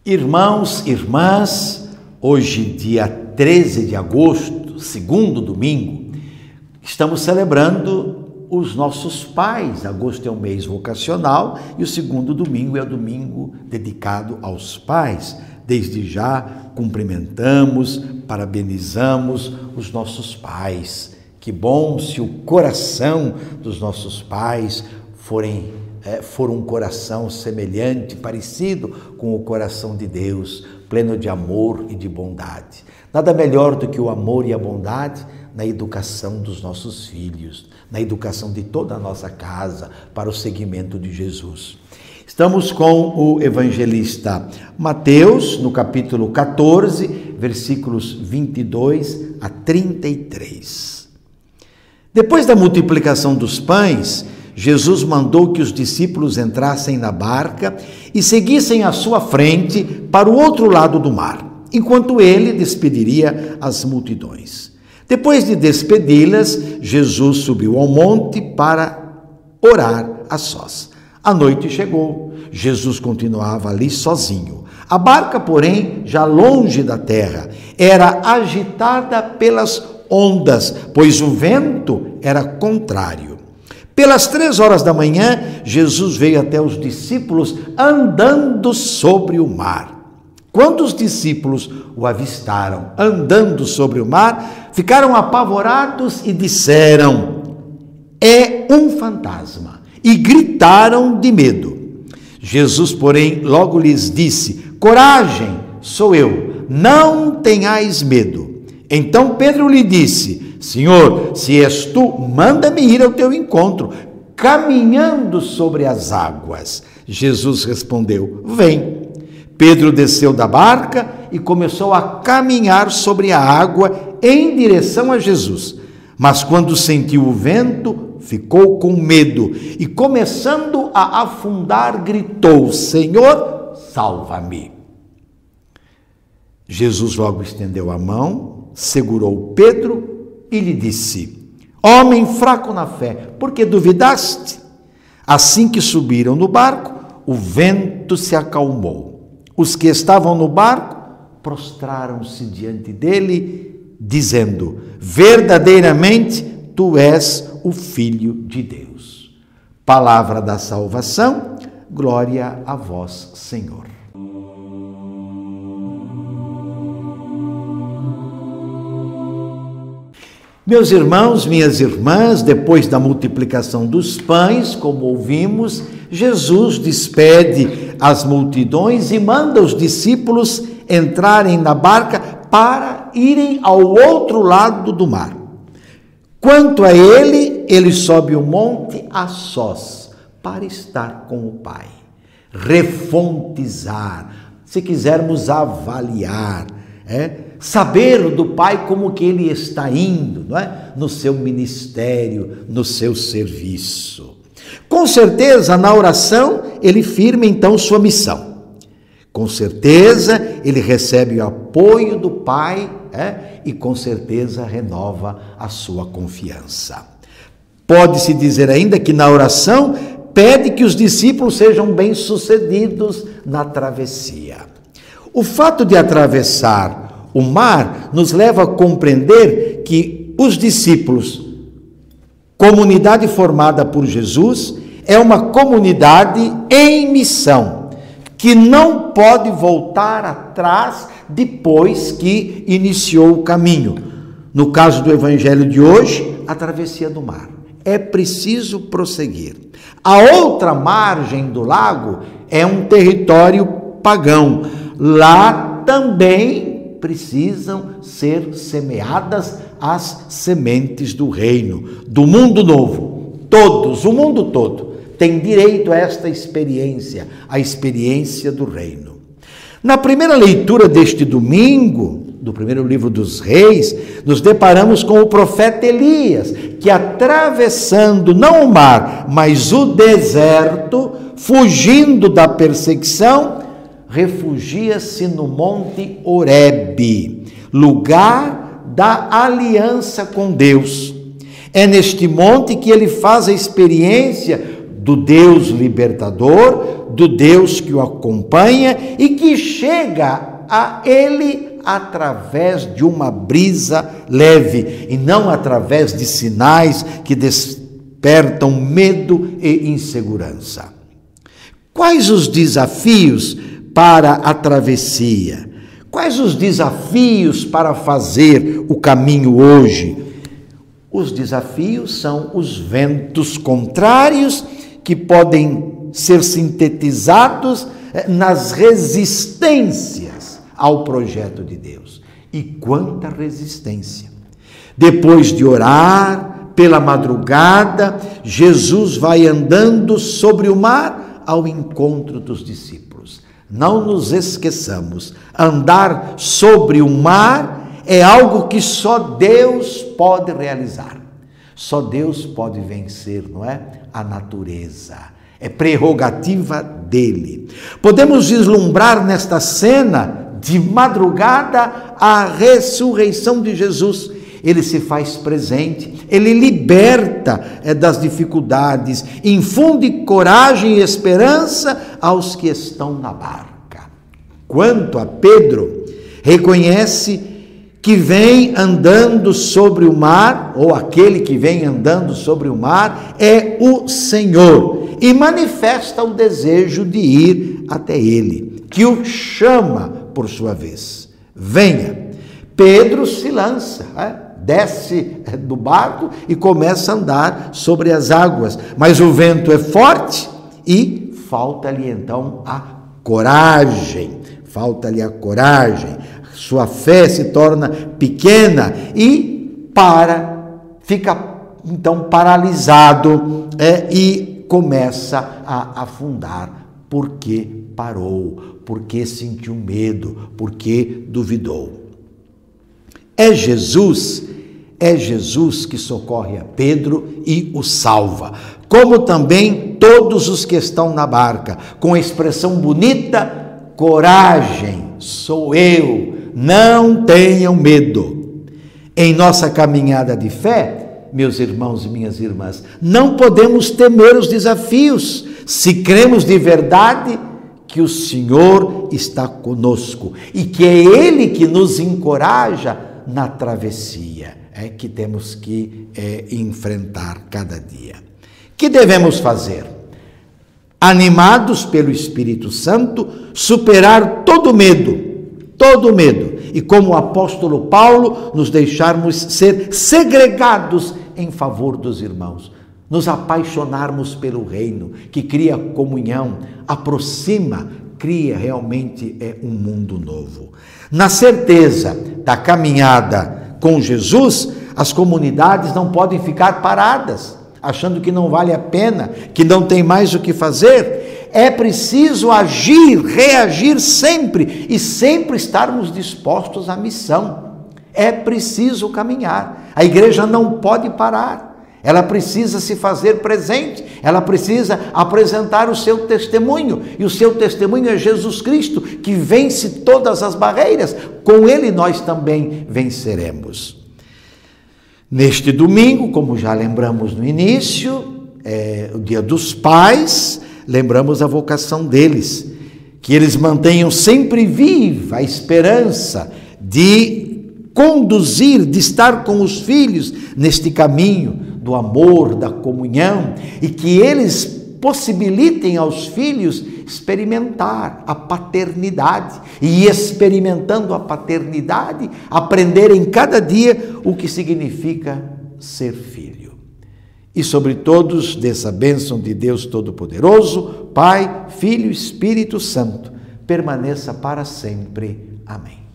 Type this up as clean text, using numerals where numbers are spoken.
Irmãos, irmãs, hoje, dia 13 de agosto, segundo domingo, estamos celebrando os nossos pais. Agosto é um mês vocacional e o segundo domingo é o domingo dedicado aos pais. Desde já cumprimentamos, parabenizamos os nossos pais. Que bom se o coração dos nossos pais for um coração semelhante, parecido com o coração de Deus, pleno de amor e de bondade. Nada melhor do que o amor e a bondade na educação dos nossos filhos, na educação de toda a nossa casa, para o seguimento de Jesus. Estamos com o evangelista Mateus, no capítulo 14, versículos 22 a 33. Depois da multiplicação dos pães, Jesus mandou que os discípulos entrassem na barca e seguissem à sua frente para o outro lado do mar, enquanto ele despediria as multidões. Depois de despedi-las, Jesus subiu ao monte para orar a sós. A noite chegou. Jesus continuava ali sozinho. A barca, porém, já longe da terra, era agitada pelas ondas, pois o vento era contrário. Pelas 3 horas da manhã, Jesus veio até os discípulos andando sobre o mar. Quando os discípulos o avistaram andando sobre o mar, ficaram apavorados e disseram: "É um fantasma!" e gritaram de medo. Jesus, porém, logo lhes disse: "Coragem, sou eu, não tenhais medo." Então Pedro lhe disse: "Senhor, se és tu, manda-me ir ao teu encontro, caminhando sobre as águas." Jesus respondeu: "Vem." Pedro desceu da barca e começou a caminhar sobre a água em direção a Jesus. Mas quando sentiu o vento, ficou com medo e, começando a afundar, gritou: "Senhor, salva-me." Jesus logo estendeu a mão, segurou Pedro e lhe disse: "Homem fraco na fé, por que duvidaste?" Assim que subiram no barco, o vento se acalmou. Os que estavam no barco prostraram-se diante dele, dizendo: "Verdadeiramente, tu és o Filho de Deus." Palavra da salvação, glória a vós, Senhor. Meus irmãos, minhas irmãs, depois da multiplicação dos pães, como ouvimos, Jesus despede as multidões e manda os discípulos entrarem na barca para irem ao outro lado do mar. Quanto a ele sobe o monte a sós, para estar com o Pai, refontizar, se quisermos avaliar, saber do Pai como que ele está indo, não é? No seu ministério, no seu serviço. Com certeza, na oração, ele firma então sua missão. Com certeza, ele recebe o apoio do Pai, e com certeza renova a sua confiança. Pode-se dizer ainda que na oração pede que os discípulos sejam bem-sucedidos na travessia. O fato de atravessar o mar nos leva a compreender que os discípulos, comunidade formada por Jesus, é uma comunidade em missão, que não pode voltar atrás depois que iniciou o caminho. No caso do evangelho de hoje, a travessia do mar. É preciso prosseguir. A outra margem do lago é um território pagão. Lá também precisam ser semeadas as sementes do reino, do mundo novo. Todos, o mundo todo, tem direito a esta experiência, a experiência do reino. Na primeira leitura deste domingo, do primeiro livro dos Reis, nos deparamos com o profeta Elias, que atravessando não o mar, mas o deserto, fugindo da perseguição, refugia-se no Monte Horebe, lugar da aliança com Deus. É neste monte que ele faz a experiência do Deus libertador, do Deus que o acompanha e que chega a ele através de uma brisa leve e não através de sinais que despertam medo e insegurança. Quais os desafios para a travessia? Quais os desafios para fazer o caminho hoje? Os desafios são os ventos contrários que podem ser sintetizados nas resistências ao projeto de Deus. E quanta resistência! Depois de orar pela madrugada, Jesus vai andando sobre o mar ao encontro dos discípulos. Não nos esqueçamos, andar sobre o mar é algo que só Deus pode realizar. Só Deus pode vencer, não é? A natureza. É prerrogativa dele. Podemos vislumbrar nesta cena de madrugada a ressurreição de Jesus. Ele se faz presente, ele liberta das dificuldades, infunde coragem e esperança aos que estão na barca. Quanto a Pedro, reconhece que vem andando sobre o mar, ou aquele que vem andando sobre o mar, é o Senhor, e manifesta o desejo de ir até ele, que o chama por sua vez. Venha. Pedro se lança, desce do barco e começa a andar sobre as águas, mas o vento é forte e falta-lhe então a coragem, sua fé se torna pequena e fica então paralisado e começa a afundar, porque parou, porque sentiu medo, porque duvidou. É Jesus que socorre a Pedro e o salva, como também todos os que estão na barca, com a expressão bonita: coragem, sou eu, não tenham medo. Em nossa caminhada de fé, meus irmãos e minhas irmãs, não podemos temer os desafios, se cremos de verdade que o Senhor está conosco e que é Ele que nos encoraja na travessia que temos que enfrentar cada dia. Que devemos fazer? Animados pelo Espírito Santo, superar todo medo, e como o apóstolo Paulo, nos deixarmos ser segregados em favor dos irmãos, nos apaixonarmos pelo reino, que cria comunhão, aproxima, cria realmente um mundo novo. Na certeza da caminhada com Jesus, as comunidades não podem ficar paradas, achando que não vale a pena, que não tem mais o que fazer. É preciso agir, reagir sempre e sempre estarmos dispostos à missão. É preciso caminhar. A igreja não pode parar. Ela precisa se fazer presente, ela precisa apresentar o seu testemunho, e o seu testemunho é Jesus Cristo, que vence todas as barreiras. Com ele nós também venceremos. Neste domingo, como já lembramos no início, o Dia dos Pais, lembramos a vocação deles, que eles mantenham sempre viva a esperança de conduzir, de estar com os filhos neste caminho do amor, da comunhão, e que eles possibilitem aos filhos experimentar a paternidade, e experimentando a paternidade, aprenderem cada dia o que significa ser filho. E sobre todos, dessa bênção de Deus Todo-Poderoso, Pai, Filho e Espírito Santo, permaneça para sempre. Amém.